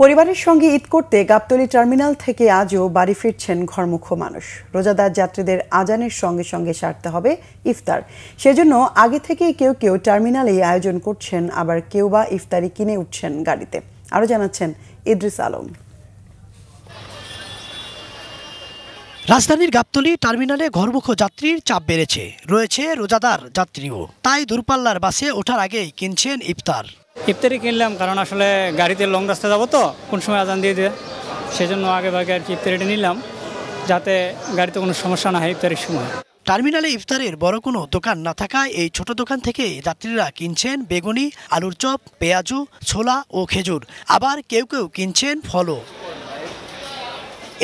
পরিবারের সঙ্গে ঈদ করতে গাবতলী টার্মিনাল থেকে আজও বাড়ি ফিরছেন ঘরমুখ মানুষ। রোজাদার যাত্রীদের আজানের সঙ্গে সঙ্গে সারতে হবে ইফতার। সেজন্য আগে থেকেই কেউ কেউ টার্মিনালেই আয়োজন করছেন, আবার কেউ বা ইফতারি কিনে উঠছেন গাড়িতে। আরও জানাচ্ছেন ইদ্রিস আলম। রাজধানীর গাবতলী টার্মিনালে ঘরমুখ যাত্রীর চাপ বেড়েছে, রয়েছে রোজাদার যাত্রীও। তাই দূরপাল্লার বাসে ওঠার আগেই কিনছেন ইফতার। ইফতারি কিনলাম, কারণ আসলে গাড়িতে লং রাস্তা যাবো তো, কোন সময় আজান দিয়ে দেয়, সেজন্য আগে ভাগে আর কি ইফতারিটা নিলাম, যাতে গাড়িতে কোনো সমস্যা না হয় ইফতারির সময়। টার্মিনালে ইফতারের বড় কোনো দোকান না থাকায় এই ছোট দোকান থেকে যাত্রীরা কিনছেন বেগুনি, আলুর চপ, পেঁয়াজু, ছোলা ও খেজুর। আবার কেউ কেউ কিনছেন ফলও।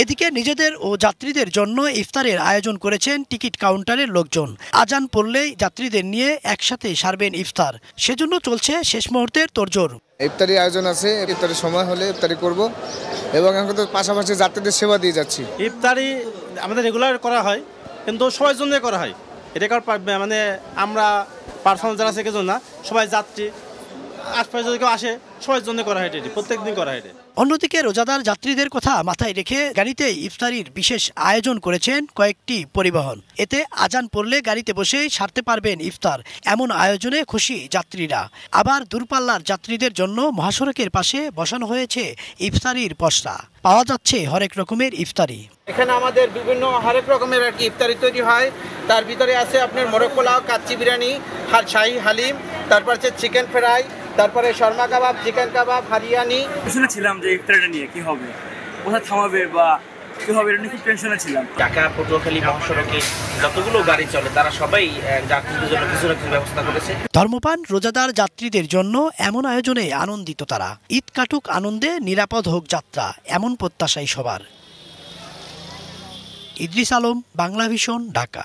এদিকে নিজেদের ও যাত্রীদের জন্য ইফতারের আয়োজন করেছেন টিকিট কাউন্টারের লোকজন। আজান পড়লেই যাত্রীদের নিয়ে একসাথে সারবেন ইফতার। সেজন্য চলছে শেষ মুহূর্তের তোড়জোড়। ইফতারি আয়োজন আছে, ইফতারির সময় হলে ইফতারি করব এবং এখন তো পাশাপাশি যাত্রীদের সেবা দিয়ে যাচ্ছি। ইফতারি আমাদের রেগুলার করা হয়, কিন্তু সবার জন্য করা হয়। এটা মানে আমরা পার্সোনাল যারা আছে কেউ না, সবাই যাত্রী আশপাশে যদি কেউ আসে সবার জন্য করা হয়, এটি প্রত্যেক দিন করা হয়। অন্যদিকে রোজাদার যাত্রীদের কথা মাথায় রেখে গাড়িতে ইফতারির বিশেষ আয়োজন করেছেন কয়েকটি পরিবহন। এতে আজান পড়লে গাড়িতে বসেই সারতে পারবেন ইফতার, এমন আয়োজনে খুশি যাত্রীরা। আবার দূরপাল্লার যাত্রীদের জন্য মহাসড়কের পাশে বসানো হয়েছে ইফতারির পসরা। পাওয়া যাচ্ছে হরেক রকমের ইফতারি। এখানে আমাদের বিভিন্ন হরেক রকমের আর কি ইফতারি তৈরি হয়। তার ভিতরে আছে আপনার মোরগ পোলাও, কাচ্চি বিরিয়ানি, শাহী হালিম, তারপর আছে চিকেন ফ্রাই, তারপরে শর্মা কাবাব, চিকেন কাবাব, হারিয়ানি। শুনেছিলাম যে ইফতারিটা নিয়ে কি হবে, কোথায় থামাবে বা কি হবে, এটা নিয়ে খুব টেনশনে ছিলাম। ঢাকা পটুয়াখালী মহাসড়কে যতগুলো গাড়ি চলে তারা সবাই যাত্রীদের জন্য কিছু না কিছু ব্যবস্থা করেছে। ধর্মপান রোজাদার যাত্রীদের জন্য এমন আয়োজনে আনন্দিত তারা। ঈদ কাটুক আনন্দে, নিরাপদ হোক যাত্রা, এমন প্রত্যাশাই সবার। ইদ্রিস আলম, বাংলা ভিশন, ঢাকা।